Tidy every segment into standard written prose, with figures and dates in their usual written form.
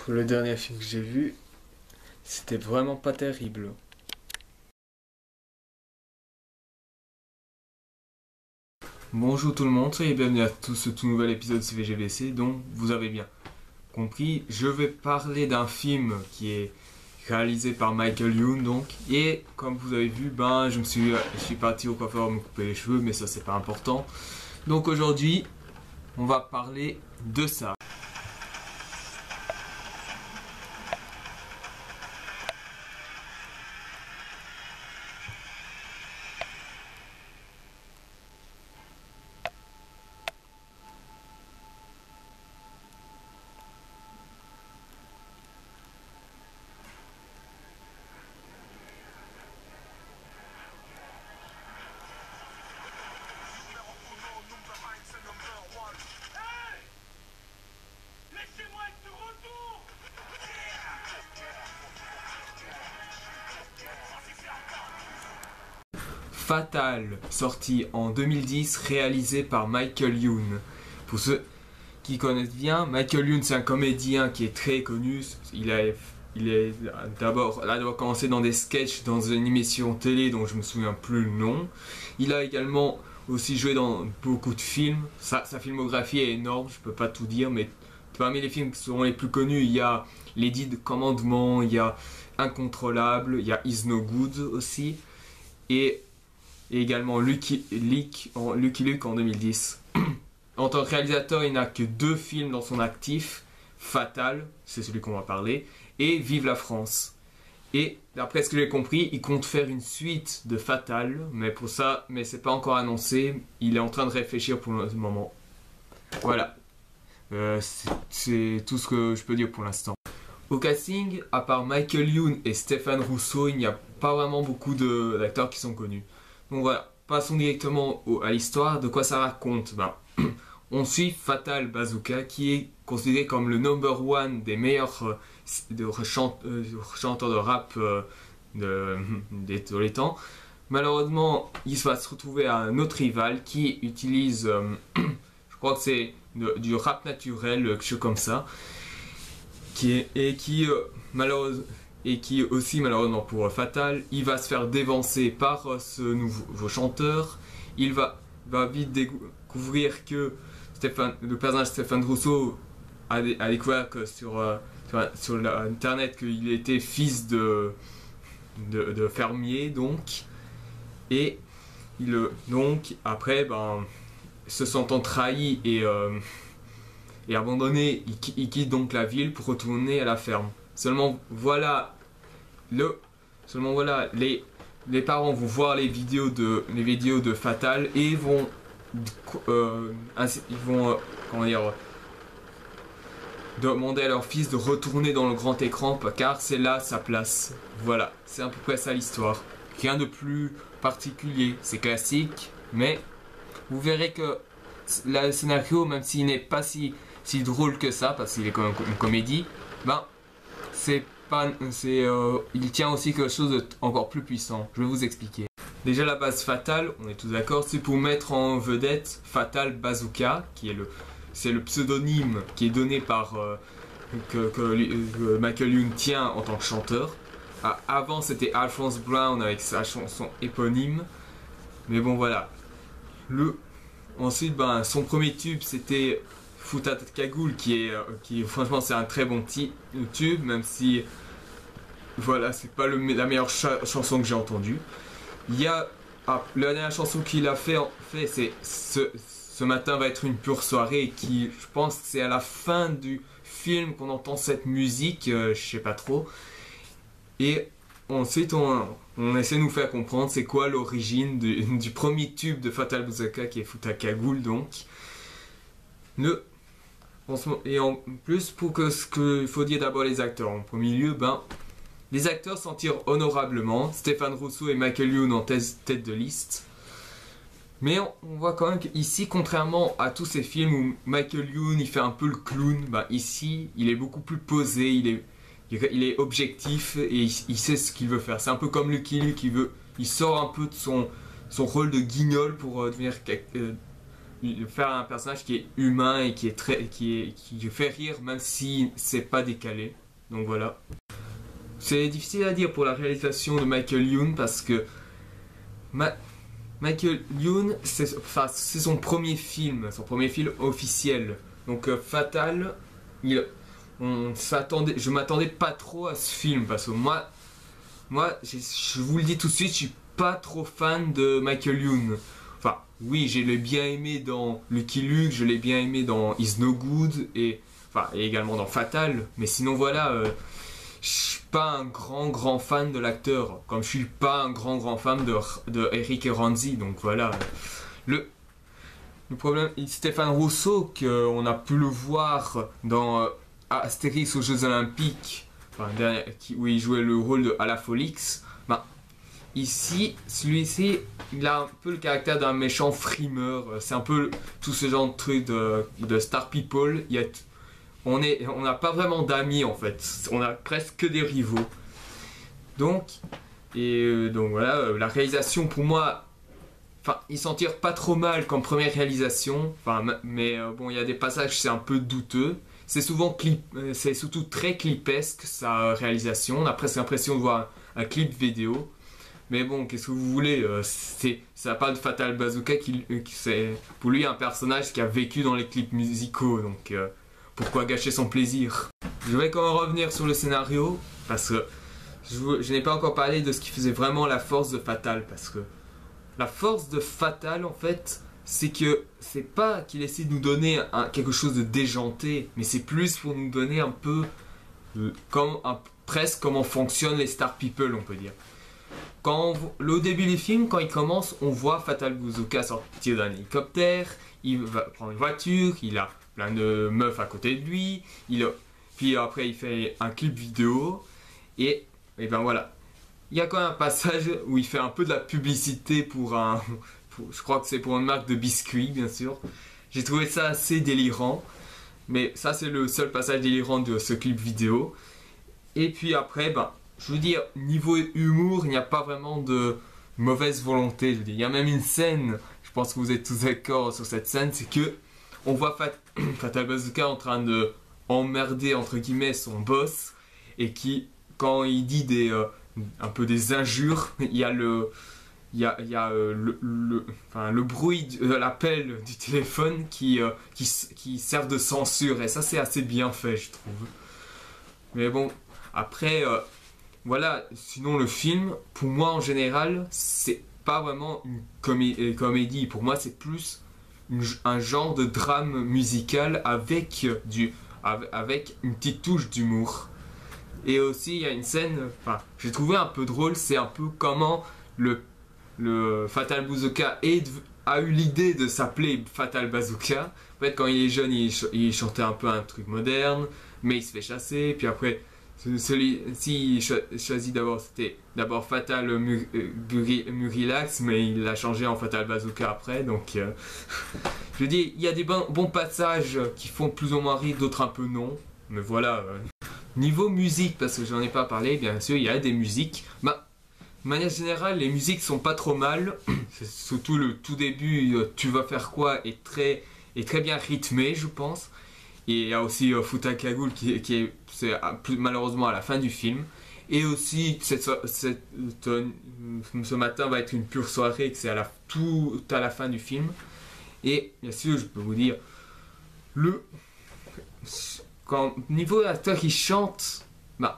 Le dernier film que j'ai vu, c'était vraiment pas terrible. Bonjour tout le monde et bienvenue à ce tout nouvel épisode de CVGVC. Donc vous avez bien compris, je vais parler d'un film qui est réalisé par Michael Youn donc. Et comme vous avez vu, je suis parti au coiffeur me couper les cheveux, mais ça c'est pas important. Donc aujourd'hui, on va parler de ça. Fatal, sorti en 2010, réalisé par Michael Youn. Pour ceux qui connaissent bien, Michael Youn c'est un comédien qui est très connu. Il est d'abord commencé dans des sketchs dans une émission télé dont je me souviens plus le nom. Il a également aussi joué dans beaucoup de films. Sa filmographie est énorme, je peux pas tout dire, mais parmi les films qui seront les plus connus, il y a Les 10 Commandements, il y a Incontrôlable, il y a Is No Good aussi, et également Lucky Luke en 2010. En tant que réalisateur, il n'a que 2 films dans son actif, Fatal, c'est celui qu'on va parler, et Vive la France. Et d'après ce que j'ai compris, il compte faire une suite de Fatal, mais c'est pas encore annoncé, il est en train de réfléchir pour le moment. Voilà, c'est tout ce que je peux dire pour l'instant. Au casting, à part Michael Youn et Stéphane Rousseau, il n'y a pas vraiment beaucoup d'acteurs qui sont connus. Donc voilà, passons directement à l'histoire. De quoi ça raconte? On suit Fatal Bazooka, qui est considéré comme le number one des meilleurs chanteurs de rap de tous les temps. Malheureusement, il va se retrouver à un autre rival qui utilise, je crois que c'est du rap naturel, quelque chose comme ça, qui aussi malheureusement pour Fatal, il va se faire dévancer par ce nouveau chanteur. Il va vite découvrir que le personnage Stéphane Rousseau a découvert que sur internet qu'il était fils de fermier donc. Et après se sentant trahi et abandonné, il quitte donc la ville pour retourner à la ferme. Seulement voilà, les parents vont voir les vidéos de Fatal et ils vont demander à leur fils de retourner dans le grand écran car c'est là sa place. Voilà, c'est à peu près ça l'histoire. Rien de plus particulier, c'est classique, mais vous verrez que le scénario, même s'il n'est pas si drôle que ça, parce qu'il est comme une comédie, il tient aussi quelque chose d'encore plus puissant. Je vais vous expliquer. Déjà la base Fatal, on est tous d'accord, c'est pour mettre en vedette Fatal Bazooka, c'est le pseudonyme qui est donné par que Michael Youn tient en tant que chanteur. Avant c'était Alphonse Brown avec sa chanson éponyme, mais bon voilà. Ensuite son premier tube c'était Fouta ta cagoule qui franchement c'est un très bon tube, même si voilà c'est pas la meilleure chanson que j'ai entendue. Il y a la dernière chanson qu'il a fait c'est ce matin va être une pure soirée, qui je pense que c'est à la fin du film qu'on entend cette musique, je sais pas trop. Et ensuite on essaie de nous faire comprendre c'est quoi l'origine du premier tube de Fatal Bazooka qui est Fouta cagoule donc. Et en plus, ce qu'il faut dire d'abord les acteurs. En premier lieu, les acteurs s'en tirent honorablement. Stéphane Rousseau et Michael Youn en tête de liste. Mais on voit quand même qu'ici, contrairement à tous ces films où Michael Youn il fait un peu le clown, ici il est beaucoup plus posé, il est objectif et il sait ce qu'il veut faire. C'est un peu comme Lucky Luke, il sort un peu de son rôle de guignol pour devenir faire un personnage qui est humain et qui fait rire même si c'est pas décalé. Donc voilà. C'est difficile à dire pour la réalisation de Michael Youn parce que Michael Youn, c'est son premier film officiel. Donc Fatal, je m'attendais pas trop à ce film parce que moi, je vous le dis tout de suite, je suis pas trop fan de Michael Youn. Enfin, oui, je l'ai bien aimé dans Lucky Luke, je l'ai bien aimé dans Is No Good et également dans Fatal. Mais sinon voilà, je suis pas un grand fan de l'acteur, comme je suis pas un grand fan de Eric et Ramsey. Donc voilà. Le problème, Stéphane Rousseau, qu'on a pu le voir dans Astérix aux Jeux Olympiques, où il jouait le rôle de Alafolix. Ici, celui-ci, il a un peu le caractère d'un méchant frimeur. C'est un peu tout ce genre de truc de Star People. On n'a pas vraiment d'amis en fait. On a presque que des rivaux. Donc voilà, la réalisation pour moi, il s'en tire pas trop mal comme première réalisation. Mais bon, il y a des passages, c'est un peu douteux. C'est surtout très clipesque sa réalisation. On a presque l'impression de voir un clip vidéo. Mais bon, qu'est-ce que vous voulez, ça parle de Fatal Bazooka c'est pour lui un personnage qui a vécu dans les clips musicaux, donc pourquoi gâcher son plaisir? Je vais quand même revenir sur le scénario, parce que je n'ai pas encore parlé de ce qui faisait vraiment la force de Fatal, parce que la force de Fatal, en fait, c'est pas qu'il essaie de nous donner quelque chose de déjanté, mais c'est plus pour nous donner un peu presque comment fonctionnent les Star People, on peut dire. Au début du film, quand il commence, on voit Fatal Bazooka sortir d'un hélicoptère, il va prendre une voiture, il a plein de meufs à côté de lui, puis après il fait un clip vidéo, et ben voilà. Il y a quand même un passage où il fait un peu de la publicité je crois que c'est pour une marque de biscuits, bien sûr. J'ai trouvé ça assez délirant, mais ça c'est le seul passage délirant de ce clip vidéo. Et puis après, je veux dire, niveau humour, il n'y a pas vraiment de mauvaise volonté. Je veux dire, il y a même une scène, je pense que vous êtes tous d'accord sur cette scène, c'est que on voit Fatal Bazooka en train de emmerder entre guillemets son boss et quand il dit un peu des injures, il y a le bruit de l'appel du téléphone qui sert de censure et ça c'est assez bien fait, je trouve. Mais bon, après voilà, sinon le film, pour moi en général, c'est pas vraiment une comédie. Pour moi, c'est plus un genre de drame musical avec une petite touche d'humour. Et aussi, il y a une scène, j'ai trouvé un peu drôle, c'est un peu comment le Fatal Bazooka a eu l'idée de s'appeler Fatal Bazooka. En fait, quand il est jeune, il chantait un peu un truc moderne, mais il se fait chasser, puis après... Celui-ci choisit c'était d'abord Fatal Murilax, mais il l'a changé en Fatal Bazooka après. Donc, je dis, il y a des bons passages qui font plus ou moins rire, d'autres un peu non. Mais voilà. Niveau musique, parce que j'en ai pas parlé, bien sûr, il y a des musiques. De manière générale, les musiques sont pas trop mal. Surtout le tout début, Tu vas faire quoi est très bien rythmé, je pense. Et il y a aussi Fouta Cagoule c'est malheureusement à la fin du film. Et aussi, ce matin va être une pure soirée, que c'est tout à la fin du film. Et bien sûr, je peux vous dire, niveau acteur qui chante, il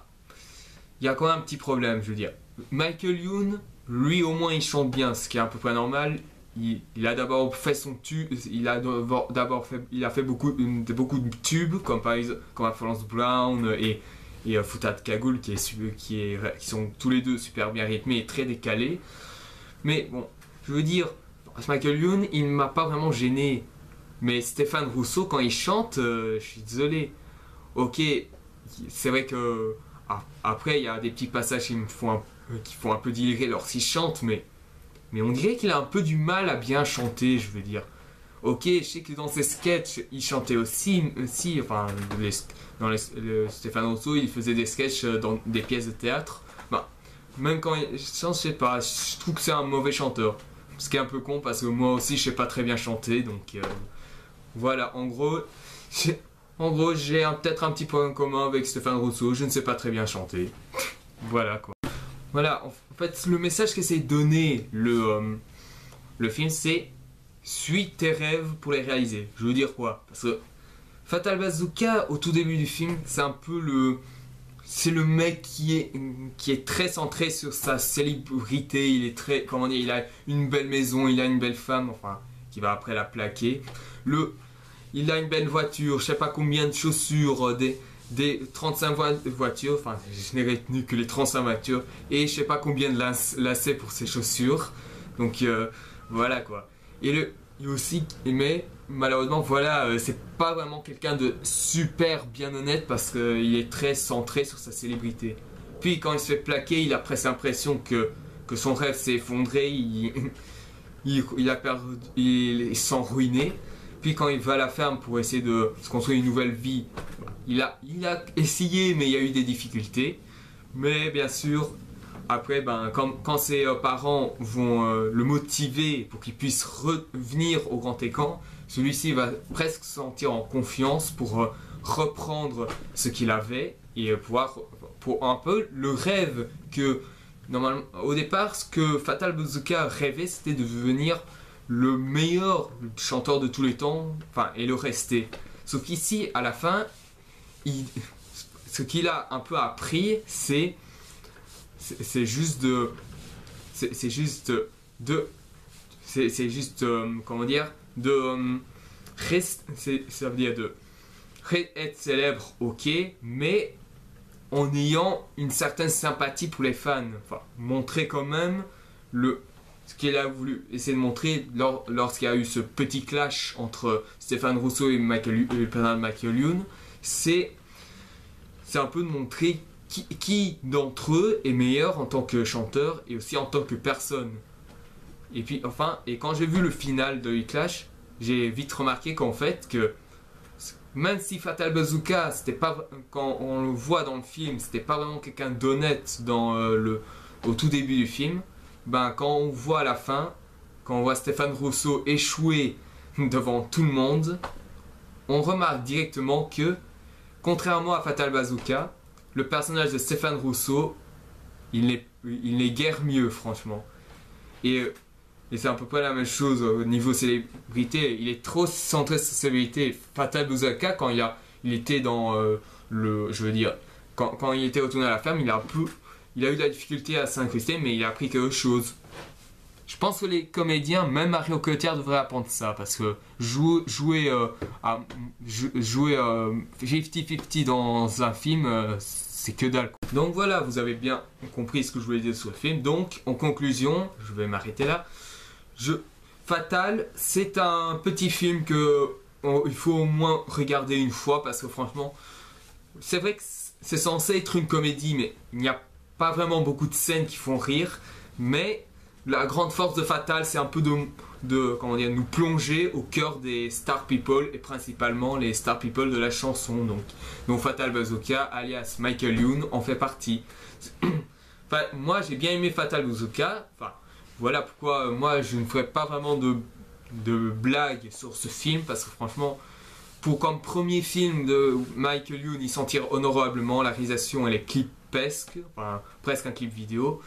y a quand même un petit problème, je veux dire. Michael Youn, lui au moins il chante bien, ce qui est à peu près normal. Il a d'abord fait son tube, il a fait beaucoup de tubes comme Florence Brown et Fouta Cagoule qui sont tous les deux super bien rythmés et très décalés. Mais bon, je veux dire, Michael Youn, il ne m'a pas vraiment gêné. Mais Stéphane Rousseau, quand il chante, je suis désolé. Ok, c'est vrai que après il y a des petits passages qui font un peu délirer lorsqu'il chante, mais on dirait qu'il a un peu du mal à bien chanter, je veux dire. Ok, je sais que dans ses sketchs, il chantait aussi Stéphane Rousseau, il faisait des sketchs dans des pièces de théâtre. Même quand il chante, je sais pas, je trouve que c'est un mauvais chanteur. Ce qui est un peu con parce que moi aussi je sais pas très bien chanter, donc voilà, en gros j'ai peut-être un petit point commun avec Stéphane Rousseau, je ne sais pas très bien chanter. Voilà quoi. Voilà, en fait le message qu'essaie de donner le film, c'est suis tes rêves pour les réaliser. Je veux dire quoi? Parce que Fatal Bazooka, au tout début du film, c'est un peu c'est le mec qui est très centré sur sa célébrité, il est très, comment dire, il a une belle maison, il a une belle femme, enfin, qui va après la plaquer. Il a une belle voiture, je sais pas combien de chaussures, des 35 voitures, enfin, je n'ai retenu que les 35 voitures, et je sais pas combien de lacets pour ses chaussures. Donc, voilà quoi. Et aussi, mais malheureusement, voilà, c'est pas vraiment quelqu'un de super bien honnête parce qu'il est très centré sur sa célébrité. Puis quand il se fait plaquer, il a presque l'impression que son rêve s'est effondré, il a perdu, il s'est ruiné. Puis quand il va à la ferme pour essayer de se construire une nouvelle vie, il a essayé, mais il y a eu des difficultés. Mais bien sûr, après, quand ses parents vont le motiver pour qu'il puisse revenir au grand écran, celui-ci va presque se sentir en confiance pour reprendre ce qu'il avait et pour un peu le rêve que, normalement, au départ, ce que Fatal Bazooka rêvait, c'était de devenir le meilleur chanteur de tous les temps, enfin, et le rester. Sauf qu'ici, à la fin, ce qu'il a un peu appris, c'est juste comment dire, ça veut dire de être célèbre, ok, mais en ayant une certaine sympathie pour les fans, enfin montrer quand même ce qu'il a voulu essayer de montrer lorsqu'il y a eu ce petit clash entre Stéphane Rousseau et le personnage de Michael Youn, c'est un peu de montrer qui d'entre eux est meilleur en tant que chanteur et aussi en tant que personne. Et puis enfin, et quand j'ai vu le final de E-Clash, j'ai vite remarqué qu'en fait que même si Fatal Bazooka, c'était pas, quand on le voit dans le film, c'était pas vraiment quelqu'un d'honnête au tout début du film, quand on voit à la fin, quand on voit Stéphane Rousseau échouer devant tout le monde, on remarque directement que, contrairement à Fatal Bazooka, le personnage de Stéphane Rousseau, il n'est guère mieux, franchement. Et c'est à peu près la même chose au niveau célébrité. Il est trop centré sur sa célébrité. Fatal Bazooka, quand il était dans je veux dire, quand il était retourné à la ferme, il a eu de la difficulté à s'incruster, mais il a appris quelque chose. Je pense que les comédiens, même Mario Cotillard, devraient apprendre ça, parce que jouer 50-50 dans un film, c'est que dalle. Donc voilà, vous avez bien compris ce que je voulais dire sur le film. Donc, en conclusion, je vais m'arrêter là. Fatal, c'est un petit film il faut au moins regarder une fois, parce que franchement, c'est vrai que c'est censé être une comédie, mais il n'y a pas vraiment beaucoup de scènes qui font rire, mais la grande force de Fatal, c'est un peu comment dire, nous plonger au cœur des star people, et principalement les star people de la chanson. Donc Fatal Bazooka, alias Michael Youn, en fait partie. Enfin, moi, j'ai bien aimé Fatal Bazooka. Enfin, voilà pourquoi moi, je ne ferai pas vraiment de blagues sur ce film, parce que franchement, comme premier film de Michael Youn, il s'en tire honorablement. La réalisation, elle est clipesque, enfin, presque un clip vidéo.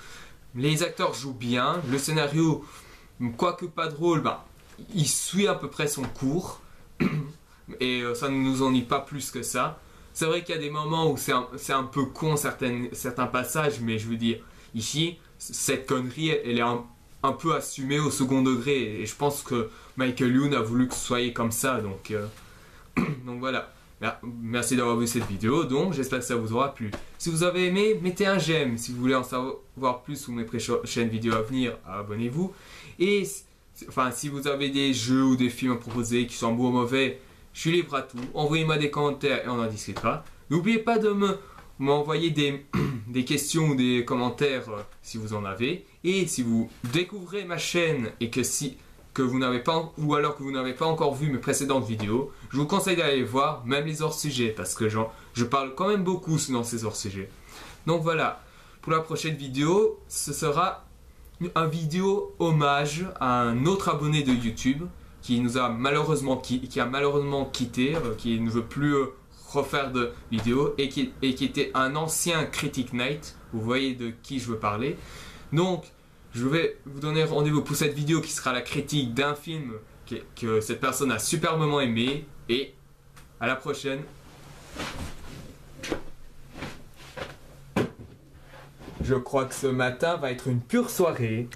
Les acteurs jouent bien, le scénario, quoique pas drôle, il suit à peu près son cours, et ça ne nous ennuie pas plus que ça. C'est vrai qu'il y a des moments où c'est un peu con certains passages, mais je veux dire, ici, cette connerie, elle est un peu assumée au second degré, et je pense que Michael Youn a voulu que ce soit comme ça, donc voilà. Merci d'avoir vu cette vidéo, donc j'espère que ça vous aura plu. Si vous avez aimé, mettez un j'aime. Si vous voulez en savoir plus sur mes prochaines vidéos à venir, abonnez-vous. Et enfin, si vous avez des jeux ou des films à proposer qui sont beaux ou mauvais, je suis libre à tout. Envoyez-moi des commentaires et on en discutera. N'oubliez pas de m'envoyer des questions ou des commentaires si vous en avez. Et si vous découvrez ma chaîne et que vous n'avez pas, ou alors que vous n'avez pas encore vu mes précédentes vidéos, je vous conseille d'aller voir, même les hors-sujets, parce que je parle quand même beaucoup dans ces hors-sujets. Donc voilà, pour la prochaine vidéo, ce sera un vidéo hommage à un autre abonné de YouTube qui nous a malheureusement, qui a malheureusement quitté, qui ne veut plus refaire de vidéos et qui était un ancien Critic Night. Vous voyez de qui je veux parler. Donc, je vais vous donner rendez-vous pour cette vidéo qui sera la critique d'un film que cette personne a superbement aimé. Et à la prochaine. Je crois que ce matin va être une pure soirée.